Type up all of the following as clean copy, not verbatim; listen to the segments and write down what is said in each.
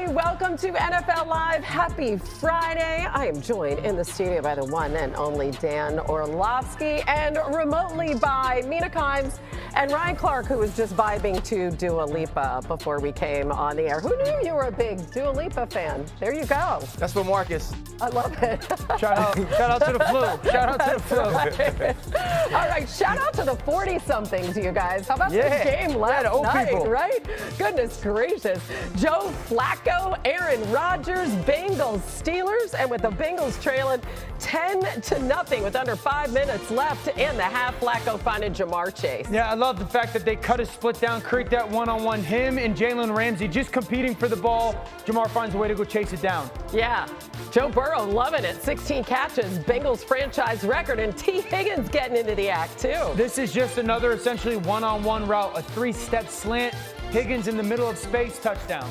everybody. Welcome to NFL Live. Happy Friday. I am joined in the studio by the one and only Dan Orlovsky and remotely by Mina Kimes and Ryan Clark, who was just vibing to Dua Lipa before we came on the air. Who knew you were a big Dua Lipa fan? There you go. That's for Marcus. I love it. Shout out to the flu. Shout out to the flu. All right, shout out to the 40-somethings, you guys. How about this game last night, people. Right? Goodness gracious. Joe Flacco, Aaron Rodgers, Bengals, Steelers, and with the Bengals trailing 10-0 with under 5 minutes left in the half, Flacco finding Jamar Chase. Yeah, I love the fact that they cut a split down, create that one-on-one. Him and Jalen Ramsey just competing for the ball. Jamar finds a way to go chase it down. Yeah. Joe Burrow loving it. 16 catches, Bengals franchise record, and T. Higgins getting into the act, too. This is just another essentially one-on-one route, a 3-step slant. Higgins in the middle of space, touchdown.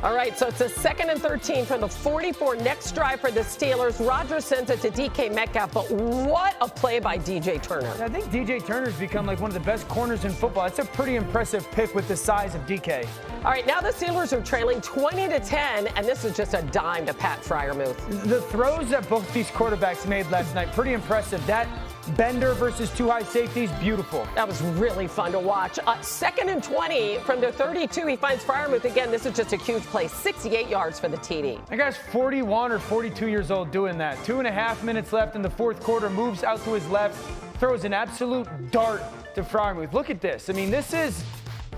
All right, so it's a 2nd and 13 from the 44. Next drive for the Steelers. Rodgers sends it to DK Metcalf, but what a play by DJ Turner. I think DJ Turner's become like one of the best corners in football. That's a pretty impressive pick with the size of DK. All right, now the Steelers are trailing 20-10, and this is just a dime to Pat Freiermuth. The throws that both these quarterbacks made last night, pretty impressive. That Bender versus two high safeties, beautiful. That was really fun to watch. 2nd and 20 from the 32. He finds Freiermuth again. This is just a huge play. 68 yards for the TD. That guy's 41 or 42 years old doing that. 2.5 minutes left in the fourth quarter. Moves out to his left. Throws an absolute dart to Freiermuth. Look at this. I mean, this is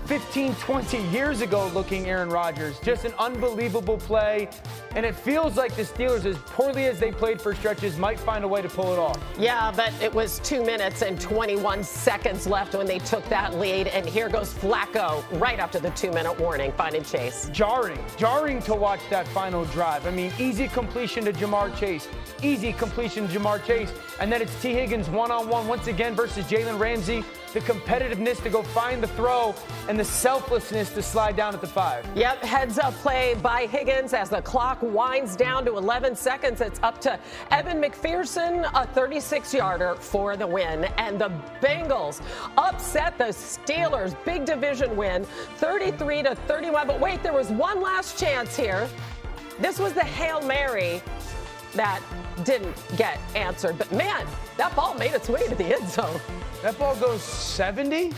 15, 20 years ago looking Aaron Rodgers. Just an unbelievable play. And it feels like the Steelers, as poorly as they played for stretches, might find a way to pull it off. Yeah, but it was 2 minutes and 21 seconds left when they took that lead. And here goes Flacco right after the 2-minute warning, finding Chase. Jarring to watch that final drive. I mean, easy completion to Jamar Chase. Easy completion to Jamar Chase. And then it's T. Higgins one-on-one once again versus Jalen Ramsey. The competitiveness to go find the throw and the selflessness to slide down at the 5. Yep, heads up play by Higgins as the clock winds down to 11 seconds. It's up to Evan McPherson, a 36-yarder for the win. And the Bengals upset the Steelers. Big division win, 33-31. But wait, there was one last chance here. This was the Hail Mary that didn't get answered. But man, that ball made its way to the end zone. That ball goes 70 in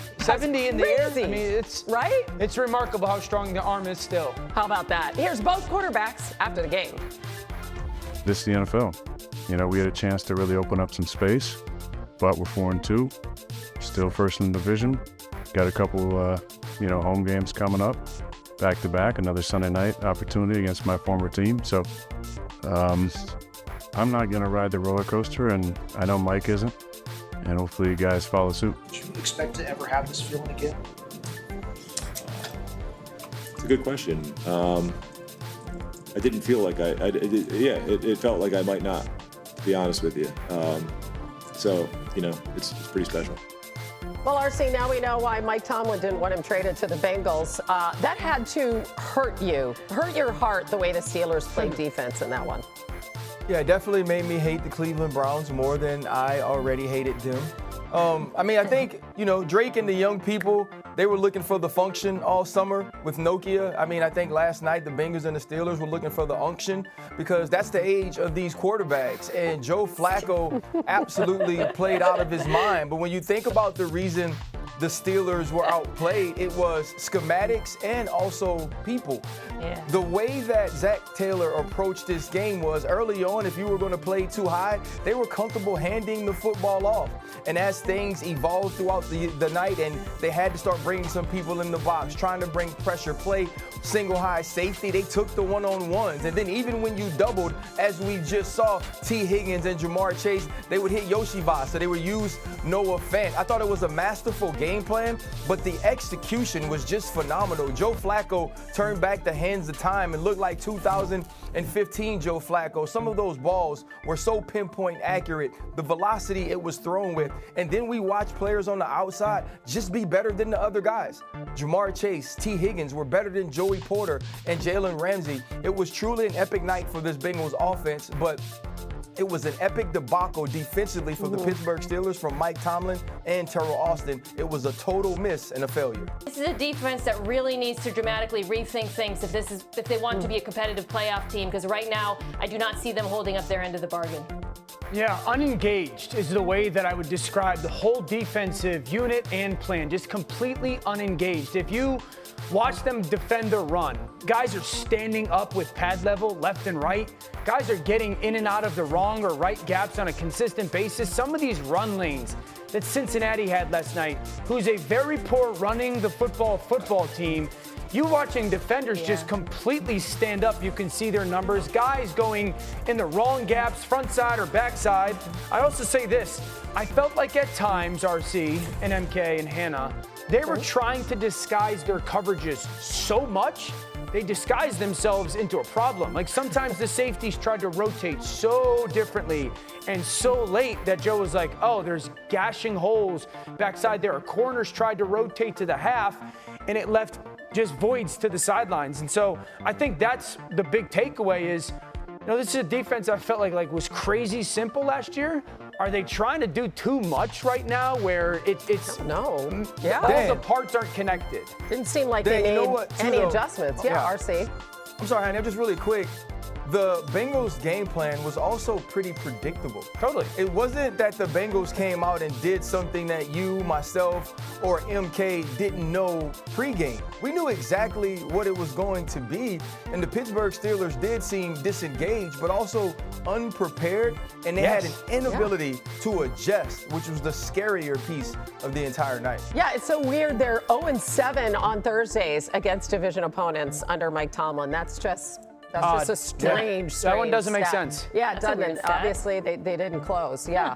the air. I mean, it's right. It's remarkable how strong the arm is still. How about that? Here's both quarterbacks after the game. This is the NFL. You know, we had a chance to really open up some space, but we're 4-2, still first in the division. Got a couple, home games coming up, back to back. Another Sunday night opportunity against my former team. So, I'm not going to ride the roller coaster, and I know Mike isn't. And hopefully you guys follow suit. Do you expect to ever have this feeling again? It's a good question. I didn't feel like it felt like I might not, to be honest with you. It's pretty special. Well, RC, now we know why Mike Tomlin didn't want him traded to the Bengals. That had to hurt your heart, the way the Steelers played defense in that one. Yeah, it definitely made me hate the Cleveland Browns more than I already hated them. I think, Drake and the young people, they were looking for the function all summer with Nokia. I think last night the Bengals and the Steelers were looking for the unction because that's the age of these quarterbacks. And Joe Flacco absolutely played out of his mind. But when you think about the reason the Steelers were outplayed, it was schematics and also people. Yeah. The way that Zach Taylor approached this game was early on, if you were going to play too high, they were comfortable handing the football off. And as things evolved throughout the night and they had to start bringing some people in the box, trying to bring pressure, play single high safety, they took the one-on-ones. And then even when you doubled, as we just saw T. Higgins and Jamar Chase, they would hit Yoshi Vasa. They would use Noah Fant. I thought it was a masterful game plan, but the execution was just phenomenal. Joe Flacco turned back the hands of time and looked like 2015 Joe Flacco. Some of those balls were so pinpoint accurate, the velocity it was thrown with. And then we watched players on the outside just be better than the other guys. Jamar Chase, T. Higgins were better than Joey Porter and Jalen Ramsey. It was truly an epic night for this Bengals offense, but It was an epic debacle defensively for the Pittsburgh Steelers from Mike Tomlin and Terrell Austin. It was a total miss and a failure. This is a defense that really needs to dramatically rethink things if they want to be a competitive playoff team, because right now I do not see them holding up their end of the bargain. Yeah, unengaged is the way that I would describe the whole defensive unit and plan. Just completely unengaged. If you watch them defend the run, guys are standing up with pad level left and right. Guys are getting in and out of the wrong or right gaps on a consistent basis. Some of these run lanes that Cincinnati had last night, who's a very poor running the football team, you watching defenders just completely stand up. You can see their numbers. Guys going in the wrong gaps, front side or back side. I also say this. I felt like at times, RC and MK and Hannah, they were trying to disguise their coverages so much, they disguised themselves into a problem. Like sometimes the safeties tried to rotate so differently and so late that Joe was like, oh, there's gashing holes backside there. Corners tried to rotate to the half, and it left just voids to the sidelines. And so I think that's the big takeaway is, you know, this is a defense I felt like was crazy simple last year. Are they trying to do too much right now where it's No. Yeah. all the parts aren't connected? Didn't seem like Dan, they you know made what, too, any though? adjustments. Yeah, RC. I'm sorry, Hannah, just really quick. The Bengals' game plan was also pretty predictable. Totally. It wasn't that the Bengals came out and did something that you, myself, or MK didn't know pregame. We knew exactly what it was going to be, and the Pittsburgh Steelers did seem disengaged, but also unprepared, and they had an inability to adjust, which was the scarier piece of the entire night. Yeah, it's so weird. They're 0-7 on Thursdays against division opponents under Mike Tomlin. That's just a strange That one doesn't make stat. sense. Yeah, it That's a weird doesn't. stat. Obviously, they didn't close. Yeah.